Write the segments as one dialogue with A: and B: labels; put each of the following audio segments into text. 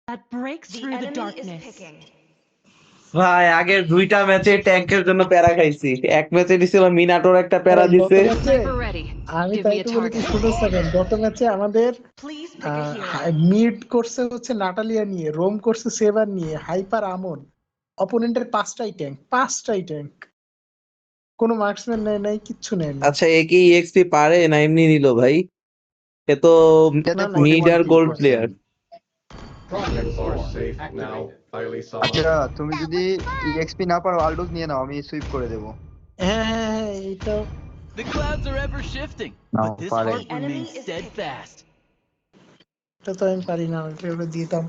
A: That breaks through the darkness.
B: ভাই আগের দুইটা ম্যাচে ট্যাঙ্কের জন্য প্যারা খাইছি। এক ম্যাচে দিছিল মিনাটোর একটা প্যারা দিছে।
C: আমি তাই তো বলি তুই ছোট সেকেন্ড। গত ম্যাচে আমাদের মিড করছে হচ্ছে নাটালিয়া নিয়ে, রোম করছে সেভার নিয়ে, হাইপার আমন, অপোনেন্টের পাঁচটাই ট্যাঙ্ক, কোনো মার্কসম্যান নেয় নাই, কিচ্ছু নেয় না।
B: আচ্ছা এ কি এক্সপি পারে না এমনি নিল ভাই? এ তো মিড আর গোল্ড প্লেয়ার।
D: আচ্ছা তুমি যদি এক্সপি না পারো আলডোজ নিয়ে নাও, আমি সুইপ করে দেব।
C: হ্যাঁ এইটা
E: The clouds are ever shifting, but this heart remains steadfast.
C: এটা তো আমি পারি না, ওটা দিতাম।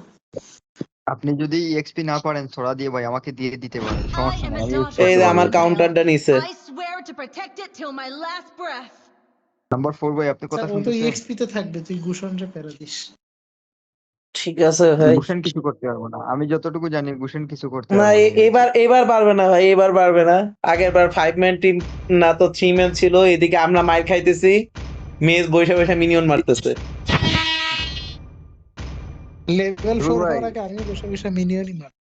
D: আপনি যদি এক্সপি না পারেন ছোড়া দিয়ে ভাই আমাকে দিয়ে দিতে পারেন, সমস্যা নেই।
B: এই যে আমার কাউন্টারটা নিছে।
D: নাম্বার 4 ভাই আপনি কথা শুনতেছেন?
C: তুই এক্সপি তে থাকবে, তুই গুশনরে প্যারা দিস।
B: ঠিক আছে ভাই।
D: গুশন কিছু করতে পারবো না, আমি যতটুকু জানি গুশন কিছু করতে
B: না
D: পারবো না।
B: এবার পারবে না ভাই, এবার পারবে না। আগের বার 5 ম্যান টিম না তো 3 ম্যান ছিল, এদিকে আমরা মাইর খাইতেছি, মেজ বৈশা মিনিয়ন মারতেছে।
C: লেভেল 4 হওয়ার আগে আমি বসে মিনিয়নই মার।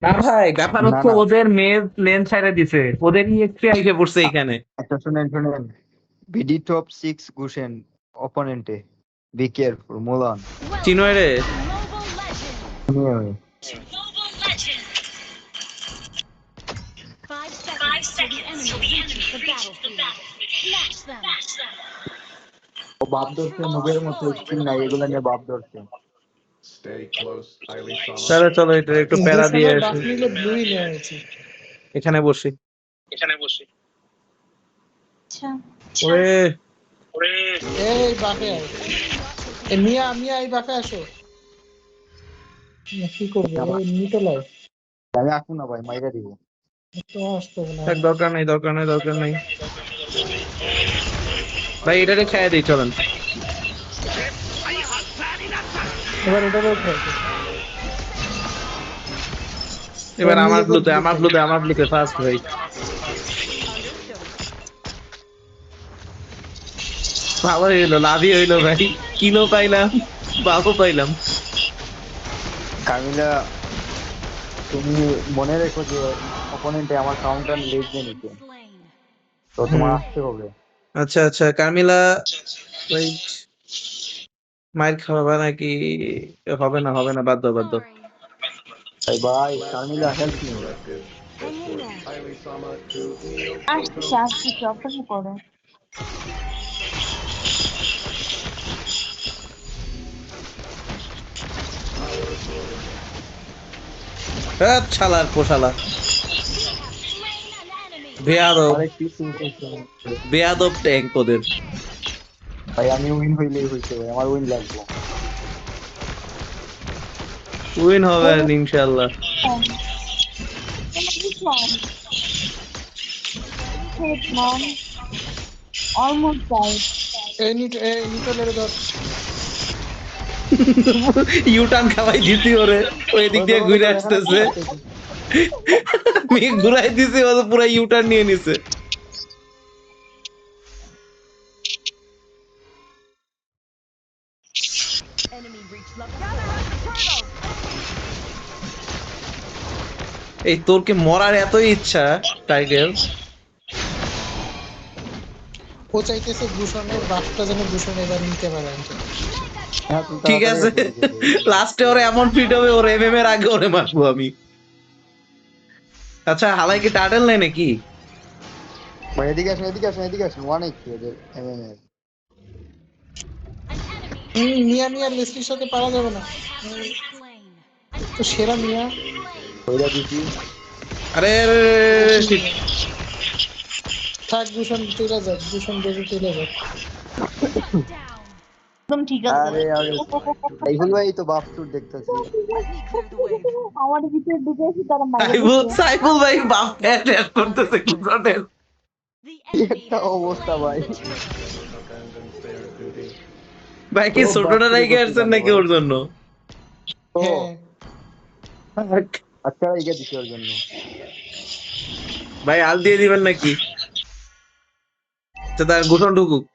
B: না ভাই ব্যাপার হচ্ছে ওদের মেজ লেন ছাইড়া দিছে, ওদের ইএক্সপি আইছে পড়ছে এখানে।
D: আচ্ছা শুনেন ভিডি টপ 6 গুশন অপোনেন্টে, বি কেয়ারফুল মুলান
B: চিনোয় রে।
D: ও বাপ ধরছে মুভের মতো স্কিল নাই, এগুলো নিয়ে বাপ ধরছে।
B: চলো এটা একটু প্যারা দিয়ে আসি। এখানে বসি।
A: আচ্ছা
B: ওরে
C: এই বাফে আয়, এ মিয়া এই বাফে আসো। কি করবে ওই নিটোলাই?
D: আমি আসবো না ভাই, মাইরা দিব।
C: তো আসতো না,
B: দরকার নাই ভাই, এটারে খেয়ে দিই চলেন।
C: এবার এটারও খেলতে।
B: এবার আমার ব্লুতে ফার্স্ট ভাই। ভালো হইলো, লাভই হইলো ভাই, কিলো পাইলাম, বাবু পাইলাম।
D: কামিলা তুমি মনে রেখো যে অপোনেন্টে আমার কাউন্টার লেগ দিয়ে নিতে, তো তোমার আসতে হবে।
B: আচ্ছা কামিলা ভাই মাইর খাওয়াবা নাকি? হবে না, বাদ দাও।
D: ভাই কামিলা হেল্প মি।
A: আসছি অপেক্ষা করো।
B: ছালার পোশালা বেয়াদব ট্যাঙ্ক ওদের।
D: ভাই আমি উইন হইলেই হইছে ভাই, আমার উইন লাগবে।
B: উইন হবে ইনশাআল্লাহ।
A: Almost died.
C: এই নিটোলের ধর।
B: ইউটার্ন খাওয়াই দিছি ওরে, ওই দিক দিয়ে ঘুরে আসতেছে, আমি ঘুরাই দিছি, ও পুরো ইউটার্ন নিয়ে নিছে। এই তোর কি মরার এতই ইচ্ছা টাইগার?
C: ও চাইতেছে দূষণের বাসটা যেন দূষণ এবার নিতে পারে।
B: ঠিক আছে, লাস্টে ওরে এমন ফিট হবে, ওর এমএম এর আগে ওরে মারবো আমি। আচ্ছা হালাই কি টার্টেল নেই নাকি?
D: ভাই এদিকে আসুন 180 ওদের এমএম এর।
C: মিয়া লেসলির সাথে পারা যাবে না তো, সেরা মিয়া
D: ওইটা দিছি।
B: আরে
C: থাক, দূষণ চলে যাক, দূষণ বেশি চলে যাক।
A: একদম ঠিক আছে।
D: আরে এইগুলো ভাই তো বাপ চুর দেখতেছি।
A: আমার ভিতরে ঢুকেছি তারা
B: সাইফুল ভাই বাপ অ্যাটাক করতেছে কুকুরের।
D: একটা অবস্থা ভাই।
B: ভাই কি ছোটটা রাইগে আসছেন নাকি ওর জন্য?
D: আচ্ছা এইটা দিছি ওর জন্য।
B: ভাই আল দিয়ে দিবেন নাকি? আচ্ছা তার গোসল ঢুকুক।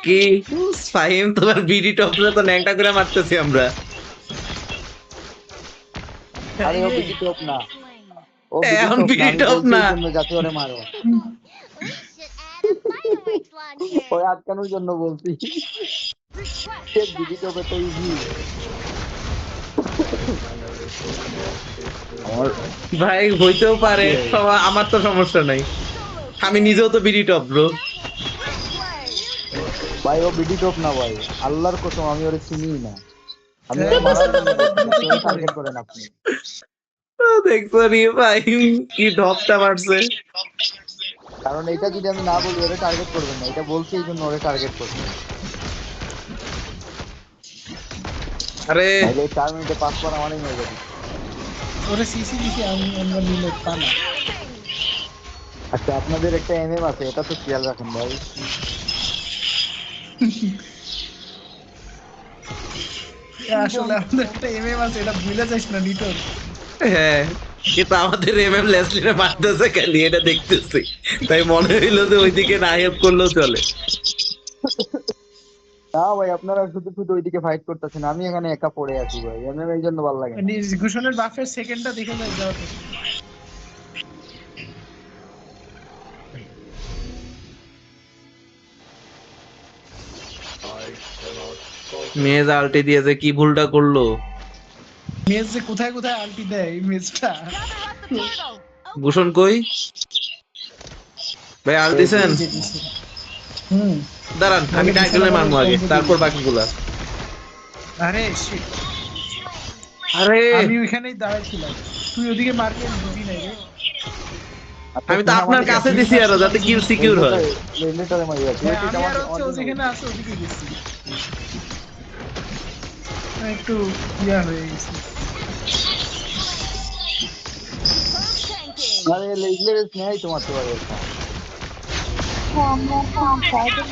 B: কি ফাহিম তোমার বিডি টপরে তো ন্যাংটা করে মারতেছি আমরা।
D: আরে ও বিডি টপ না, ও
B: এখন
D: বিডি
B: বিডি
D: টপ
B: টপ
D: না,
B: না।
D: আমি বলছি এই জন্য যাতে ওরে মারো, ওই আটকানোর জন্য বলছি। বিডি টপে তো ইজি।
B: ভাই হইতেও পারে, আমার তো সমস্যা নাই, আমি নিজেও তো বিডি টপ ব্রো।
D: ভাই ও বিডি টপ না ভাই, আল্লাহর কসম আমি ওরে চিনি না, আমি ওরে মারার জন্য বলছি, যাতে ওরে টার্গেট করেন আপনি।
B: দেখছো রে ফাহিম কি ঢপটা মারছে।
D: কারণ এটা যদি আমি না বলি ওরে টার্গেট করবেন না, এটা বলছি এই জন্য ওরে টার্গেট করবেন।
B: আরে
D: তাহলে 4 মিনিটে 5 বার আমারই মেরে যাবে।
C: ওরে সিসি দিছি আমরা মিলে পালা।
D: আচ্ছা আপনাদের একটা এমএম আছে, এটা তো খেয়াল রাখেন ভাই।
C: আসলে আমাদের একটা এমএম আছে, এটা ভুলে যাস না নিটোর।
B: হ্যাঁ, কিন্তু আমাদের এমএম লেসলিরে মারতেছে কেন এটা দেখতেছি, তাই মনে হইলো যে ওইদিকে না হেল্প করলেও চলে।
D: না ভাই আপনারা শুধু শুধু ওইদিকে ফাইট করতেছেন, আমি এখানে একা পড়ে আছি ভাই, এমএম এই জন্য ভালো লাগে না।
C: ঘুষণের বাফের সেকেন্ডটা দেখে যাই যাও।
B: মেজ আলটি দিয়েছে, কি ভুলটা করলো।
C: মেজ যে কোথায় কোথায় আলটি দেয় এই মেজটা।
B: ভূষণ কই ভাই, আল দিছেন?
C: হুম,
B: দাঁড়ান আমি টাইটেলে মারবো আগে, তারপর বাকিগুলা।
C: আরে shit,
B: আরে
C: আমি ওইখানেই দাঁড়াইছিলাম, তুই ওদিকে মারবি আমি বুঝি নাই রে।
B: আমি তো আপনার কাছে দিছি আরো, যাতে কিল সিকিউর হয়।
D: লেটারে মারি আছে
C: হ্যাঁ, আমি আর হচ্ছে ও যেখানে আছে ওদিকে গেছি, একটু ইয়া হয়ে গেছে।
D: আরে লেজলের স্নেহাই তো মারতে পারে।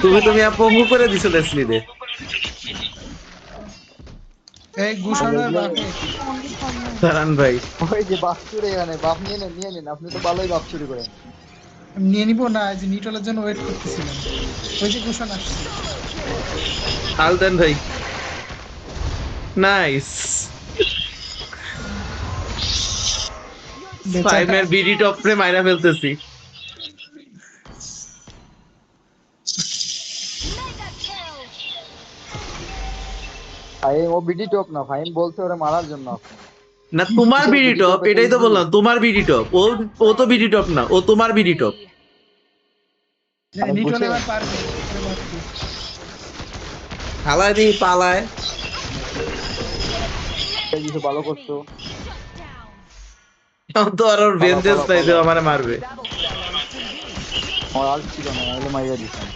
B: তুমি পঙ্গু করে দিছো লেসলিরে।
C: এই ঘুষণের বাফে
B: দাঁড়ান ভাই,
D: ওই যে বাপ চুরি, এখানে বাপ নিয়ে নেন, আপনি তো ভালোই বাপ চুরি করেন।
C: আমি নিয়ে নিবো না, যে নিটলের জন্য ওয়েট করতেছিলাম, ওই যে ঘুষণ আসছে।
B: আল দেন ভাই, নাইস। ফাইমের বিডি টপরে মাইরা ফেলতেছি।
D: আরে ও বিডি টপ না, ফাইম বলছে ওরে মারার জন্য।
B: না তোমার বিডি টপ, এটাই তো বললাম, তোমার বিডি টপ। ও তো বিডি টপ না, ও তোমার বিডি টপ।
C: নিটল এবার পারবে।
B: হালায় দিই পালায়।
D: কিছু ভালো করছো,
B: এখন তো আর ওর ভেঞ্জেন্স নাই যে আমারে মারবে।
D: আমার আর ছিল না, এলে মাইরা দিতাম।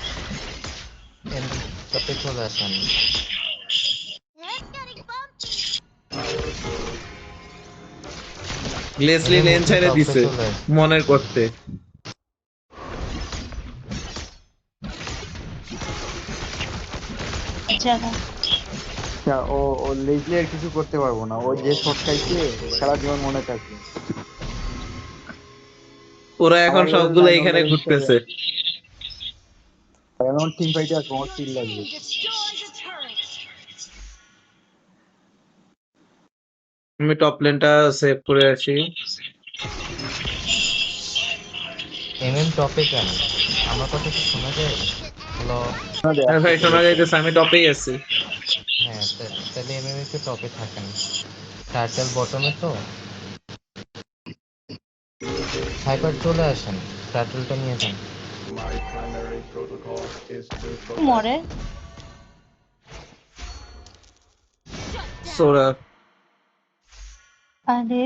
F: তাতে চলে আসেন।
B: লেসলি লেন ছেড়ে দিছে মনের করতে।
A: আচ্ছা
D: ও লেজলি আর কিছু করতে পারবো না, ও যে শট খাইছে সারা জীবন মনে থাকবে।
B: ওরা এখন সবগুলো এখানে ঘুরতেছে।
D: এমন টিম ফাইটে আছে, আমার কিল লাগবে।
B: আমি টপ লেনটা সেভ করে আছি।
F: এমএম টপে কেন? আমার কথা কি শোনা যায়? হ্যালো,
B: হ্যাঁ ভাই শোনা যাইতেছে, আমি টপেই আছি।
F: হ্যাঁ তাহলে এমএম একটু টপে থাকেন, টাইটেল বটমে তো। হাইপার চলে আসেন, টাইটেলটা নিয়ে যান।
A: মরে
B: সোরা
A: আরে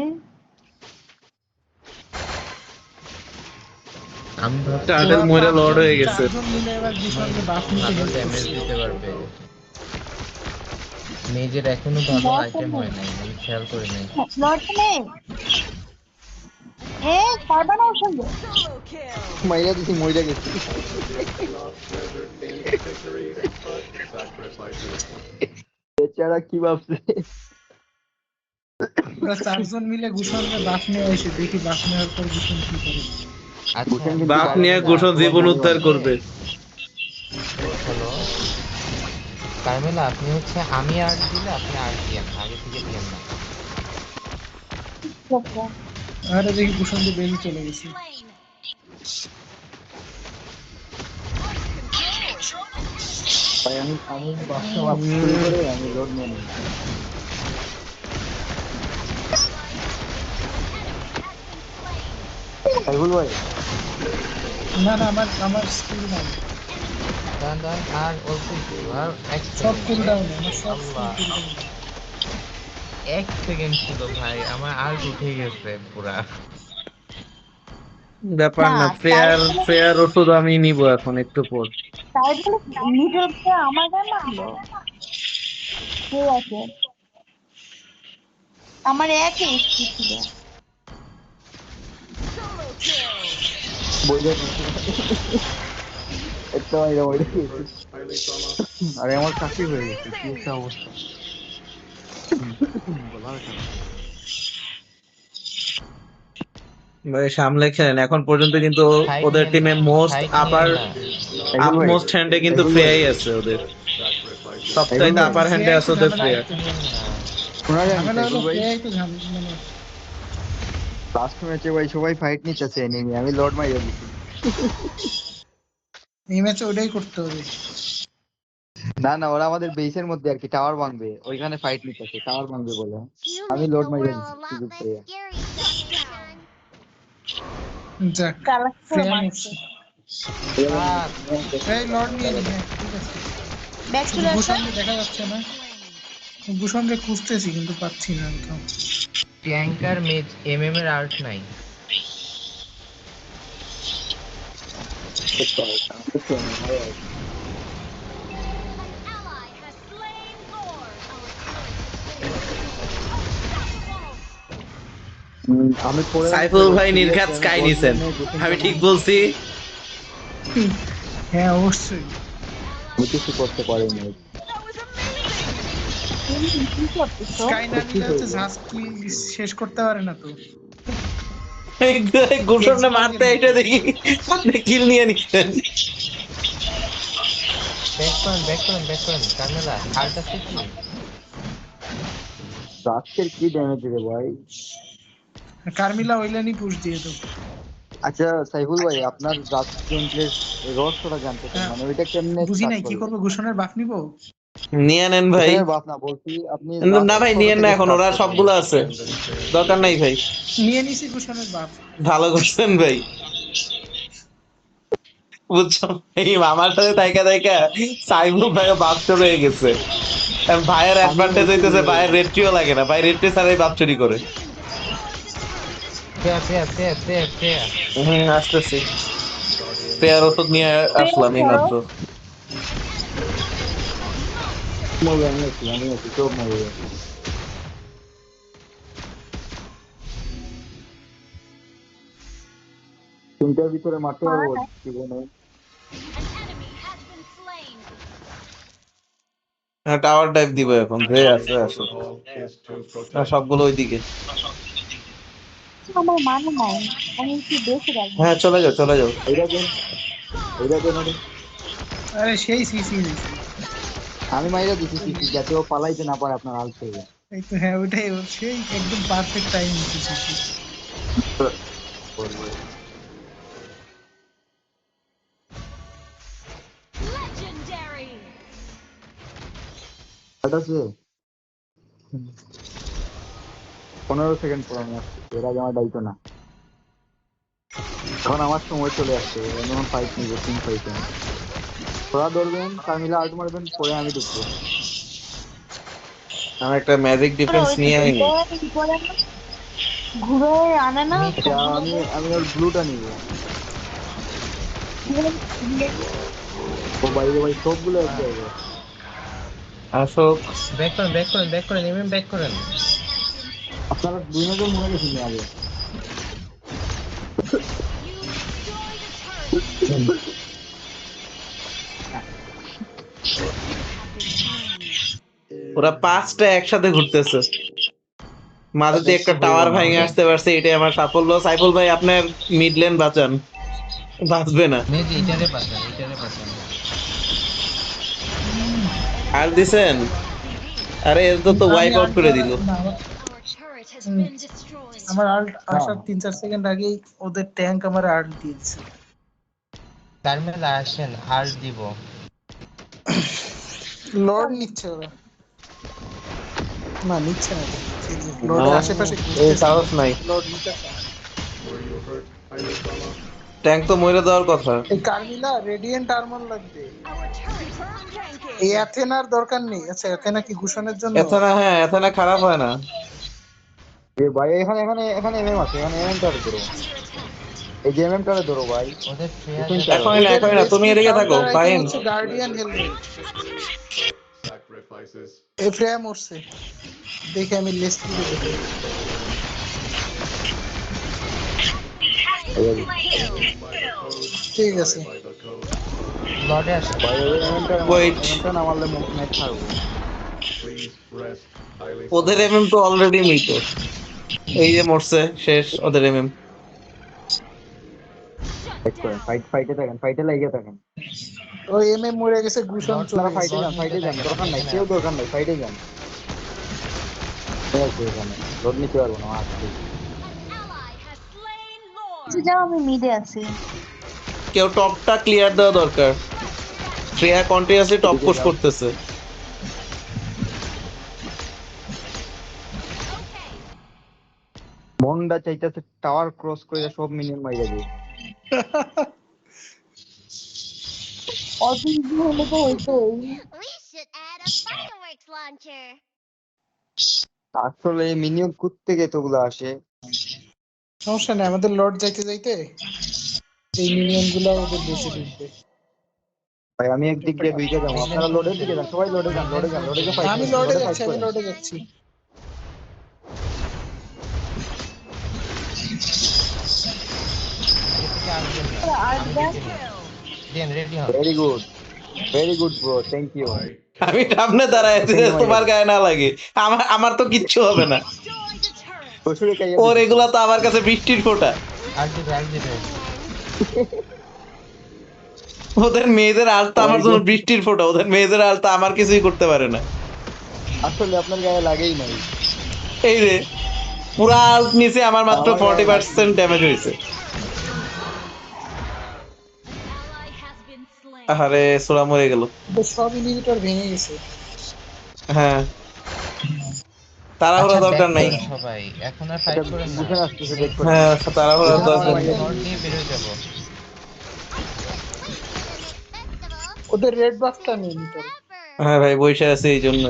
F: আমি ভাবছি
B: টার্টেল মরে লর্ড হয়ে গেছে।
C: চারজন মিলে এবার ঘুষণকে বাফ নিতে
F: ভালো
C: হেল্প
F: ড্যামেজ
C: করছে।
F: দিতে পারবে। মেজের এখনো ভালো আইটেম হয় নাই, আমি খেয়াল করি নাই।
A: লড়তে এ পারবা না ওর সঙ্গে।
D: মাইরা দিছি, মইরা গেছি। বেচারা কি ভাবছে।
C: ওরা চারজন মিলে ঘুষণকে বাফ নিয়ে এসে দেখি বাফ নেওয়ার পর ঘুষণ কি করে।
F: আচ্ছা
B: বাপ নিয়ে গোসল জীবন উদ্ধার করবে।
F: হ্যালো, কারমেলা আপনি হচ্ছে আমি আর্ট দিলে আপনি আর্ট দিয়েন, আগে থেকে দিয়েন না।
C: আরে দেখি কুশন দিয়ে বেরিয়ে চলে গেছি।
D: ভাই আমি বাসটা আপ শুরু করে আমি লোড নিয়ে নিই। সাইফুল ভাই
C: না না, আমার স্কিল নাই,
F: দাঁড়ান দাঁড়ান, আর অল্প একটু, আর এক
C: সব
F: সেকেন্ড।
C: কুল ডাউন, আমার সব
F: আল্লাহ,
C: কুল ডাউন।
F: এক সেকেন্ড ছিল ভাই, আমার আর্ট উঠে গেছে পুরা।
B: ব্যাপার
A: না
B: না,
A: তাই
B: ফেয়ার
A: বলে
B: ফেয়ার ওষুধ আমি নিব এখন একটু পর।
A: নিজের উপরে আমার গান মারলো। ঠিক আছে, আমার একই এসপি ছিল।
D: বইটা দিচ্ছি একটা ভাই বইটা দিয়েছি। আরে আমার চাকরি হয়ে গেছে, কি একটা অবস্থা। বলার কথা না।
B: ভাই সামলে খেলেন, এখন পর্যন্ত কিন্তু
F: ফাইট
B: ওদের
F: নিয়েন,
B: টিমে মোস্ট
F: ফাইট নিয়েন
B: আপার
F: না।
D: সাইফুল ভাই
B: আপমোস্ট হ্যান্ডে কিন্তু
D: সাইফুল ভাই
B: ফ্রেয়াই আছে ওদের,
D: সাইফুল
B: সবচাইতে
D: ভাই
B: আপার হ্যান্ডে
C: ফ্রেয়াই
B: আছে
C: তো
B: ওদের
C: ঝামেলা,
B: ফ্রেয়া।
F: ফাইট নিয়েন না।
D: শোনা যায়
C: ঝামেলা হলো
D: সাইফুল ভাই
C: ফ্রেয়াই তো মানে
D: লাস্ট ম্যাচে ভাই সবাই ফাইট নিতেছে এনিমি, আমি লর্ড মাইরা দিছি।
C: এই ম্যাচে ওটাই করতে হবে।
D: না না, ওরা আমাদের বেসের মধ্যে আর কি টাওয়ার ভাঙবে, ওইখানে ফাইট নিতেছে, টাওয়ার ভাঙবে বলে আমি লর্ড মাইরা দিছি সুযোগ পেয়ে।
C: যাক,
A: চালাক করে
C: ফ্রেয়া
A: মারছে।
C: মরছে। এই লর্ড নিয়ে নি, হ্যাঁ ঠিক আছে।
A: ব্যাক
C: শুধু
A: চলে আসো।
C: ভূষণকে দেখা যাচ্ছে না, ভূষণকে খুঁজতেছি কিন্তু পাচ্ছি না কোথাও।
F: ট্যাঙ্কার মেজ এমএম এর আর্ট নাই।
D: আমি পরে
B: সাইফুল ভাই নির্ঘাত স্কাই নিছেন, আমি ঠিক বলছি?
C: হ্যাঁ অবশ্যই।
D: আমি কিছু করতে পারিনি।
A: কি করতেছো?
C: স্কাই না নিলে হচ্ছে ঝাঁজ কি শেষ করতে পারে না তো।
B: গুলশনটা মারতে এটা দেখি আপনি কিল নিয়ে নিচ্ছেন।
F: ব্যাক করেন, ব্যাক করেন, ব্যাক করেন। কারমেলা আর্ট আছে কি?
D: রাস্কের কি ড্যামেজ রে ভাই।
C: কার্মিলা ওইলানি পুশ দিয়ে তো।
D: আচ্ছা সাইফুল ভাই, আপনার রাস্ক গেম প্লে রহস্যটা জানতে চাই, মানে ওইটা কেমনে
C: বুঝি
D: কাজ
C: নাই কি
D: করে।
C: করবো, ঘোষণের বাফ নিবো।
B: নিয়ে নেন ভাই।
D: এখানে বাপ না বলছি, আপনি
B: না ভাই, নিয়েন না, এখন ওরা সবগুলো আছে, দরকার নাই ভাই।
C: নিয়ে নিছি ঘোষণের বাফ।
B: ভালো করছেন ভাই, বুঝছো? এই আমার সাথে তাইকা তাইকা সাইফুল ভাই বাপ চোর হয়ে গেছে। এখন ভাইয়ের অ্যাডভান্টেজ হইতেছে, ভাইয়ের রেট্রিও লাগে না, ভাই রেট্রি ছাড়াই বাপ চুরি করে।
F: Fair fair fair fair fair.
B: আসতেছি, ফেয়ার ওষুধ নিয়ে আসলাম এই
A: করো।
B: মাত্র।
D: আমি আছি সব মরে যাবে। তিনটার ভিতরে মারতে পারবো জীবনে।
B: হ্যাঁ, টাওয়ার ডাইভ দিব এখন, যে আছে আসো। সবগুলো ওইদিকে।
A: আমার মানে নাই, আমি একটু বেশি রাখবো।
B: হ্যাঁ চলে যাও, চলে যাও।
D: ওইটা দেন, ওইটা দেন ওরে।
C: আরে সেই সিসি দিছি।
D: আমি মাইরা দিছি সিসি, যাতে ও পালাইতে না পারে আপনার আল থেকে।
C: এই তো হ্যাঁ, ওইটাই সেই একদম পারফেক্ট টাইম দিছি সিসি।
D: এটা আছে 15 সেকেন্ড পর আমি আসছি, এর আগে আমার দায়িত্ব না। এখন আমার সময় চলে আসছে, এখন ফাইট নিবো, টিম ফাইট। তোরা ধরবেন, কামিলা আউট মারবেন, পরে আমি ঢুকবো।
B: আমি একটা ম্যাজিক ডিফেন্স নিয়ে আইনি।
A: ঘুরে আনে না।
D: আচ্ছা, আমি ওর ব্লুটা নিবো। ও বাইরে ভাই সবগুলো এক জায়গায়।
B: আসো।
F: ব্যাক করেন, ব্যাক করেন, ব্যাক করেন, এমএম ব্যাক করেন।
D: আপনারা 2 নজর মনে গেছেন আগে।
B: ওরা 5টা একসাথে ঘুরতেছে, মাঝে দিয়ে একটা টাওয়ার ভাঙে আসতে পারছে, এটাই আমার সাফল্য। সাইফুল ভাই আপনার মিড লেন বাঁচান, বাঁচবে না।
F: মেজি এটারে বাঁচান, এটারে বাঁচান।
B: আর দিছেন? আরে এর তো ওয়াইপ আউট করে দিল।
C: না, আমার আল্ট আসার 3-4 সেকেন্ড আগেই ওদের ট্যাঙ্ক আমার আল্ট দিয়েছে।
F: কারমেল আসেন, আর দিব।
C: লর্ড নিচ্ছে ওরা। না নিচ্ছে না তো। লর্ডের আশেপাশে
B: এই
C: ঘুরতেছে।
B: সাহস নাই।
C: লর্ড নিতেছে।
B: ট্যাঙ্ক তো মরে দেওয়ার কথা।
C: এই কার্মিলা রেডিয়েন্ট আর্মর লাগবে। এই অ্যাথেনার দরকার নেই। আচ্ছা অ্যাথেনা কি ঘুষণের জন্য?
B: এথেনা, হ্যাঁ এথেনা খারাপ হয় না।
D: এ ভাই এখানে এখানে এখানে এমএম আছে, এখানে এমএম টারে ধরো, এই যে এমএম টারে ধরো ভাই।
F: ওদের ফ্রেয়া
D: বুঝছেন তো?
B: এখনই না, এখনই না, তুমি এদিকে থাকো ফাইন।
C: হচ্ছে গার্ডিয়ান হেলমেট। এ ফ্রেয়া মরছে। দেখে আমি লেসলি দেখে। ঠিক আছে।
F: লর্ডে আসেন।
D: ভাই ওই এমএম টারে মারো,
B: Wait.
D: এমএম টা না মারলে ম্যাচ হারবো।
B: ওদের এমএম তো অলরেডি মৃত। এই যে মরছে, শেষ ওদের এমএম।
D: ফাইট করেন, ফাইটে থাকেন, ফাইটে লাগিয়ে থাকেন।
C: ওই এমএম মরে গেছে ঘুষণ
F: লর্ড
C: চলে
D: আপনারা
C: গেছে।
D: ফাইটে যান, দরকার নাই,
F: এখানে
D: কেউ
F: আসেন।
D: দরকার নাই, ফাইটে যান। ঠিক আছে, এখানে রোড নিতে পারবো না আজকে।
A: যাও, আমি মিডে আছি।
B: কেউ টপটা ক্লিয়ার দেওয়া দরকার। শ্রেয়া কন্টিনিউয়াসলি টপ পুশ করতেছে।
D: মনটা চাইতেছে টাওয়ার ক্রস করে সব মিনিয়ন মাইরা দিই।
A: অল্প ইজি হলে তো হইতোই।
D: আসলে মিনিয়ন থেকে এতগুলো আসে।
C: সমস্যা নেই, আমাদের লর্ড যাইতে যাইতে এই মিলিয়ন গুলা ওদের বেশি ঢুকবে।
D: ভাই আমি একদিক দিয়ে দুইটা যাবো, আপনারা লোডের দিকে যান, সবাই লোডে যান, লোডে যান, লোডে গিয়ে ফাইট
C: আমি
D: করেন,
C: লর্ডে
D: লোডে ফাইট
C: যাচ্ছি, আমি
D: করেন।
C: লর্ডে যাচ্ছি।
F: আগে থেকে আর দেন না,
A: আর
F: আমি
A: দেখ,
F: দিতে দেন, রেডি হন।
D: Very good bro, thank you.
B: আমি সামনে দাঁড়ায় আছি যে তোমার গায়ে না লাগে। আমার আমার তো কিচ্ছু হবে না।
D: শ্বশুরে কাইয়া
B: ওর
D: দিছি।
B: এগুলা তো আমার কাছে বৃষ্টির ফোঁটা।
F: আর দিবে।
B: ওদের মেয়েদের আল তো আমার জন্য বৃষ্টির ফোঁটা। ওদের মেয়েদের আল তো আমার কিছুই করতে পারে না।
D: আসলে আপনার গায়ে লাগেই নাই।
B: এই যে পুরা আল্ট নিচে আমার মাত্র
D: আমার গায়ে
B: 40% ড্যামেজ হয়েছে। আরে সোরা মরে গেল।
C: তো সব ইনহিবিটর ভেঙে গেছে।
B: হ্যাঁ, তাড়াহুড়া
F: আচ্ছা ব্যাক
B: দরকার নাই।
F: করেন সবাই, এখন আর ফাইট করেন না।
D: বুঝে আসতেছে, বেক করে।
B: হ্যাঁ, তাড়াহুড়া
D: এখানে আমার
B: দরকার
D: মাইরা
B: নেই।
F: লর্ড
D: দিছি।
F: দিয়ে বেরোয় যাবো।
C: ওদের রেড বাফটা নেই নিটল।
B: হ্যাঁ ভাই, বসে আছে এই জন্য।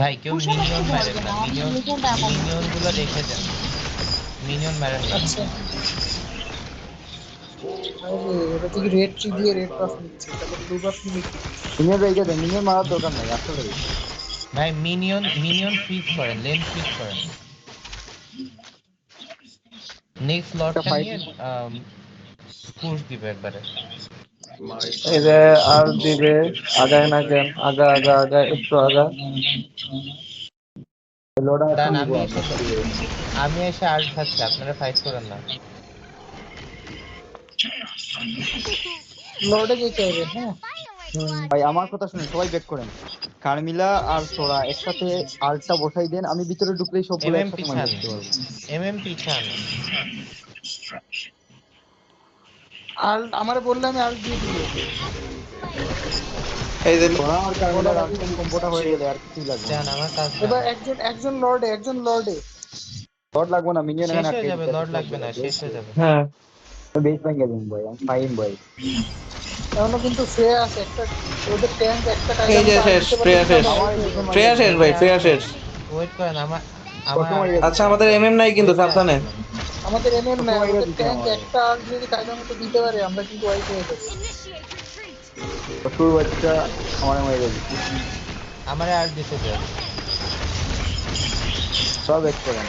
F: ভাই কেউ
A: কুশনের
F: মিনিয়ন
A: কি
F: মারেন
A: বলবে
F: না,
A: না, আমি লিজেন্ড আমার।
F: মিনিয়ন গুলো রেখে যান। মিনিয়ন মারেন না।
C: আচ্ছা আরে ওরা যদি রেড ট্রি দিয়ে রেড বাফ নিচ্ছে তাহলে ব্লু বাফ নিবে কি?
D: মিনিয়ন রেখে দেন, মিনিয়ন মারার দরকার নাই আসলে।
F: ভাই মিনিয়ন ফ্রিজ করেন, লেন ফ্রিজ করেন। নেক্সট লটটা
D: ফাইট
F: নিয়ে পুশ দিবে একবারে।
B: এই যে আর দিবে, আগায় না কেন? আগা আগা আগা, একটু আগা।
D: লোডা এখন
F: দাঁড়ান
D: দিব
F: আমি
D: আমরা।
F: এসে আর্ট খাচ্ছি, আপনারা ফাইট করেন না।
C: লর্ডে যেতে হবে। হ্যাঁ
D: ভাই আমার কথা শুনুন, সবাই বেক করেন। কারমিলা আর সোরা একসাথে আলটা বসাই দেন, আমি ভিতরে ঢুকলেই সবগুলো
F: এমএম
D: একসাথে মাইরা
F: পিছান,
D: দিতে পারবো।
F: পিছান।
C: আর আমারে বললে আমি আর দিয়ে দিব।
B: এই যে
D: সোরা আর কারমিলার আলটা কম্বোটা হয়ে গেলে আর কিছুই লাগবে না।
F: যান, আমার কাজ
C: এবার
F: যান।
C: একজন লর্ডে, একজন লর্ডে।
D: লড লাগবে না, মিনিয়ন
F: শেষ
D: এখানে
F: হয়ে
D: আটকে
F: যাবে,
D: দিতে
F: লর্ড লাগবে না, শেষ হয়ে যাবে।
B: হ্যাঁ,
D: বেস ভেঙে দিন ভাই, আমি ফাইন ভাই।
C: এখনো কিন্তু ফ্রেয়া আছে একটা। ওদের ট্যাঙ্ক একটা
B: এই
C: টাইগার
B: যে
C: মতো আর
B: শেষ,
C: দিতে পারলে
B: ফ্রেয়া
C: কিন্তু
B: শেষ।
C: আমরা
D: আমার
C: out হয়ে
D: দুজন
C: যাবো।
B: ফ্রেয়া শেষ ভাই, ফ্রেয়া শেষ।
F: ওয়েট করেন,
D: কত মাইরা
B: আচ্ছা, আমাদের এমএম নাই কিন্তু সাবধানে।
C: আমাদের এমএম
D: কত
C: নাই,
D: মাইরা
C: ওদের
D: দিতে
C: ট্যাঙ্ক
D: আমার
C: একটা আর যদি টাইগার মতো দিতে পারে আমরা কিন্তু ওয়াইপ হয়ে যাবো।
D: শ্বশুর বাচ্চা আমার মাইরা দিচ্ছে।
F: আমার আর্ট দিতে যান।
D: সব বেক করেন,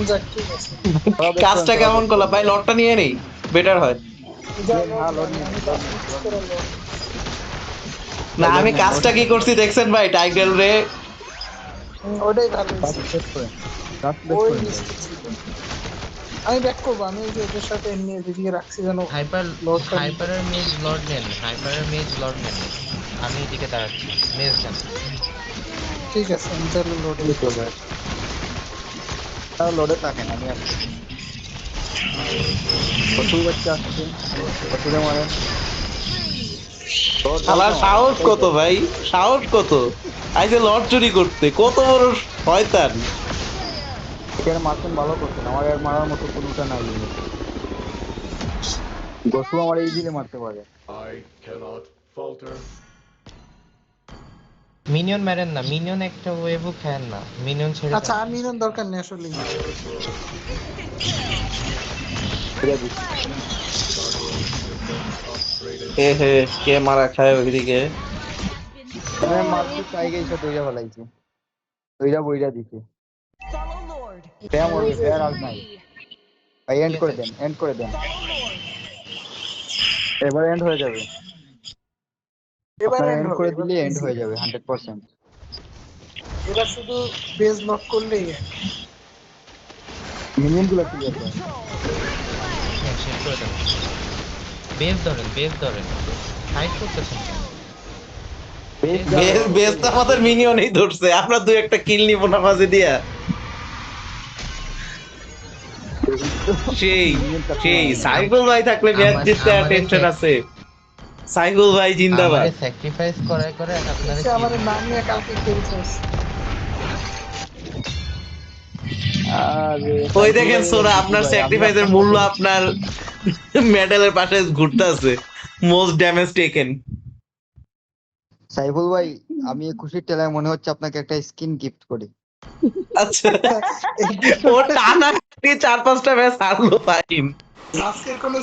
C: যাক ঠিক আছে।
D: সব বেক করেন,
B: কাজটা
D: সব
B: কেমন
D: বেক
B: করলাম
D: করেন।
B: ভাই? লটটা নিয়ে নেই, বেটার হয়।
C: যা
D: হ্যাঁ
C: লর্ড
D: লড
C: নেই,
D: নিয়ে
C: আমি
D: লড
C: বাস
D: নিয়ে
C: ফিক্স
D: লড
C: করে
D: নিয়ে
C: লর্ড।
B: না, আমি কাজটা কি করছি দেখছেন ভাই? টাইটেল রে
C: ওটাই ভালো হয়েছে।
D: বেক করেন, কাজ বেক
C: ওই
D: করেন ভাই।
C: মিস্টেক ছিল। আমি ব্যাক করবো, আমি ওই যে ওদের সাথে এমনি এদিকে রাখছি যেন
F: হাইপার
C: লর্ডটা নিতে।
F: হাইপারের মেজ লর্ড নেন। আমি এদিকে দাঁড়াচ্ছি, মেস যান।
C: ঠিক আছে, আমি তাহলে লোডে
D: চলে তাও লোডে থাকেন, আমি আসছি। কচুর বাচ্চা আসছে, কচুরে মারেন। তোর
B: শালার
D: যাও না,
B: সাহস
D: এটাই
B: কত
D: তো।
B: ভাই, সাহস কত, আইসে লট চুরি করতে, কত বড় শয়তান।
D: এখানে মারছেন, ভালো করছেন, আমার আর মারার মতো কোনোটা নাই। গসু আমার ইজিলি মারতে পারে।
F: মিনিয়ন মেরেন না, মিনিয়ন একটা ওয়েবও খেয়েন না, মিনিয়ন ছেড়ে
C: আচ্ছা,
F: দেন।
C: আর মিনিয়ন দরকার নেই আসলে।
D: এটা দিচ্ছি।
B: এ হে, কে মারা খায় ওইদিকে।
D: এখানে মারতে চাই গেছে, দইরা ফেলাইছে, দইরা বইরা দিছে। ফেয়া মরবে, ফেয়ার আর নাই। ভাই এন্ড করে দেন, এন্ড করে দেন, এবার এন্ড হয়ে যাবে।
C: এবার
D: আপনারা
C: এন্ড
D: এন্ড
C: হবে,
D: করে
C: এবার
D: দিলে এন্ড
C: easy।
D: হয়ে যাবে 100%।
C: এবার শুধু বেজ লক করলেই end।
D: মিনিয়ন গুলো ক্লিয়ার করেন।
F: হ্যাঁ, শেষ করে দেন। বেস ধরেন, বেস ধরেন, ফাইট করতেছেন কেন?
D: বেশ যাবে,
B: বেস তো আমাদের মিনিয়নই ধরছে, আমরা দুই একটা কিল নিব না মাঝে দিয়া। সেই সেই সাইফুল ভাই থাকলে ম্যাচ জিততে আর টেনশন আছে। সাইফুল ভাই
F: আমারে
B: জিন্দাবাদ।
F: স্যাক্রিফাইস করে করে আপনারা
C: সে
F: কি
C: আমার নাম নিয়ে কালকে খেলছে।
D: আরে
B: ওই
D: সাইফুল
B: দেখেন
D: ভাই
B: সোরা,
D: বুঝি
B: আপনার
D: ভাই, আমি
B: স্যাক্রিফাইসের
D: আপনার
B: মূল্য
D: সাথে
B: আপনার মেডেলের পাশে ঘুরতে আছে, মোস্ট ড্যামেজ টেকেন।
D: সাইফুল ভাই, আমি এই খুশির টেলায় মনে হচ্ছে আপনাকে একটা স্কিন গিফট করি।
B: আচ্ছা,
C: এই
B: ও টানা 4-5টা ম্যাচ হারলো ফাইম।
C: আজকের কোনো